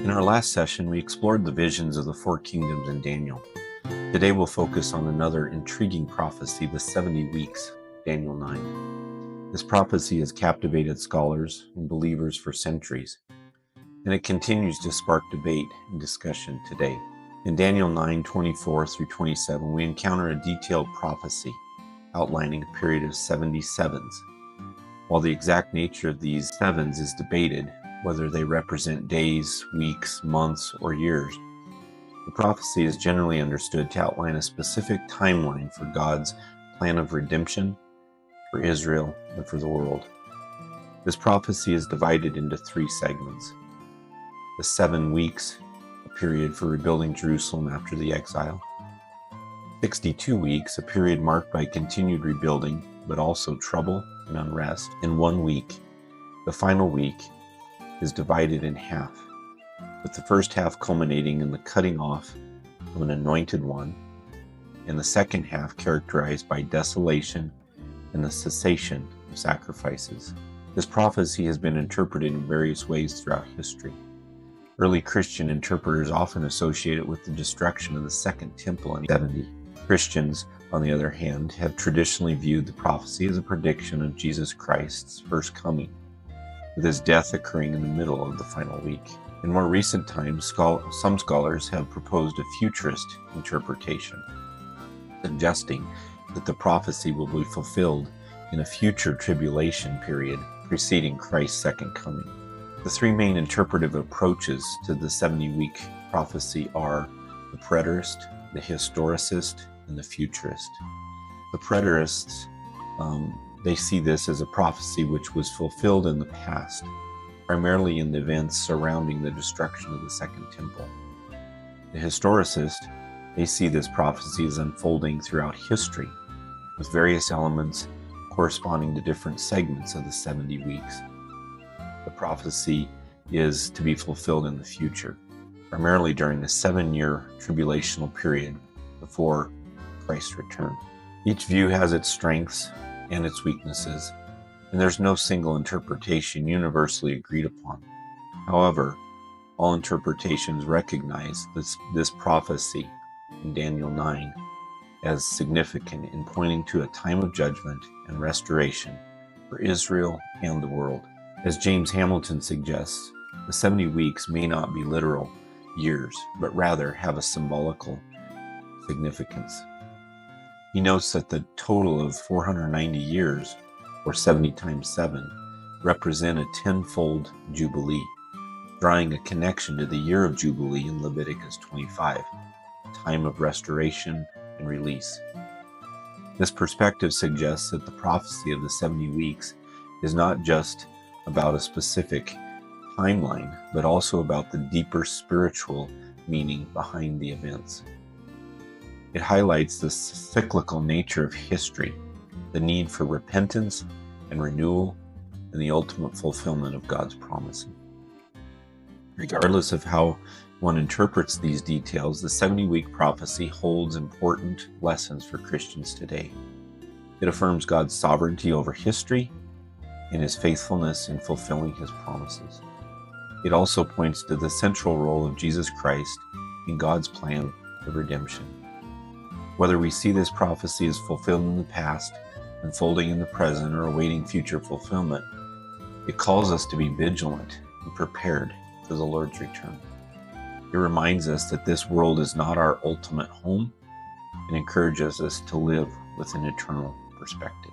In our last session, we explored the visions of the four kingdoms in Daniel. Today we'll focus on another intriguing prophecy, the 70 weeks, Daniel 9. This prophecy has captivated scholars and believers for centuries, and it continues to spark debate and discussion today. In Daniel 9:24 through 27, we encounter a detailed prophecy outlining a period of 70 sevens. While the exact nature of these sevens is debated, whether they represent days, weeks, months, or years, the prophecy is generally understood to outline a specific timeline for God's plan of redemption for Israel and for the world. This prophecy is divided into three segments. The 7 weeks, a period for rebuilding Jerusalem after the exile. 62 weeks, a period marked by continued rebuilding, but also trouble and unrest. And 1 week, the final week, is divided in half, with the first half culminating in the cutting off of an anointed one, and the second half characterized by desolation and the cessation of sacrifices. This prophecy has been interpreted in various ways throughout history. Early Christian interpreters often associate it with the destruction of the Second Temple in 70. Christians, on the other hand, have traditionally viewed the prophecy as a prediction of Jesus Christ's first coming, with his death occurring in the middle of the final week. In more recent times, some scholars have proposed a futurist interpretation, suggesting that the prophecy will be fulfilled in a future tribulation period preceding Christ's second coming. The three main interpretive approaches to the 70-week prophecy are the preterist, the historicist, and the futurist. The preterists they see this as a prophecy which was fulfilled in the past, primarily in the events surrounding the destruction of the Second Temple. The historicist, they see this prophecy as unfolding throughout history, with various elements corresponding to different segments of the 70 weeks. The prophecy is to be fulfilled in the future, primarily during the 7-year tribulational period before Christ's return. Each view has its strengths and its weaknesses, and there's no single interpretation universally agreed upon. However, all interpretations recognize this prophecy in Daniel 9 as significant in pointing to a time of judgment and restoration for Israel and the world. As James Hamilton suggests, the 70 weeks may not be literal years, but rather have a symbolical significance. He notes that the total of 490 years, or 70 times 7, represent a tenfold jubilee, drawing a connection to the year of Jubilee in Leviticus 25, a time of restoration and release. This perspective suggests that the prophecy of the 70 weeks is not just about a specific timeline, but also about the deeper spiritual meaning behind the events. It highlights the cyclical nature of history, the need for repentance and renewal, and the ultimate fulfillment of God's promises. Regardless of how one interprets these details, the 70-week prophecy holds important lessons for Christians today. It affirms God's sovereignty over history and his faithfulness in fulfilling his promises. It also points to the central role of Jesus Christ in God's plan of redemption. Whether we see this prophecy as fulfilled in the past, unfolding in the present, or awaiting future fulfillment, it calls us to be vigilant and prepared for the Lord's return. It reminds us that this world is not our ultimate home and encourages us to live with an eternal perspective.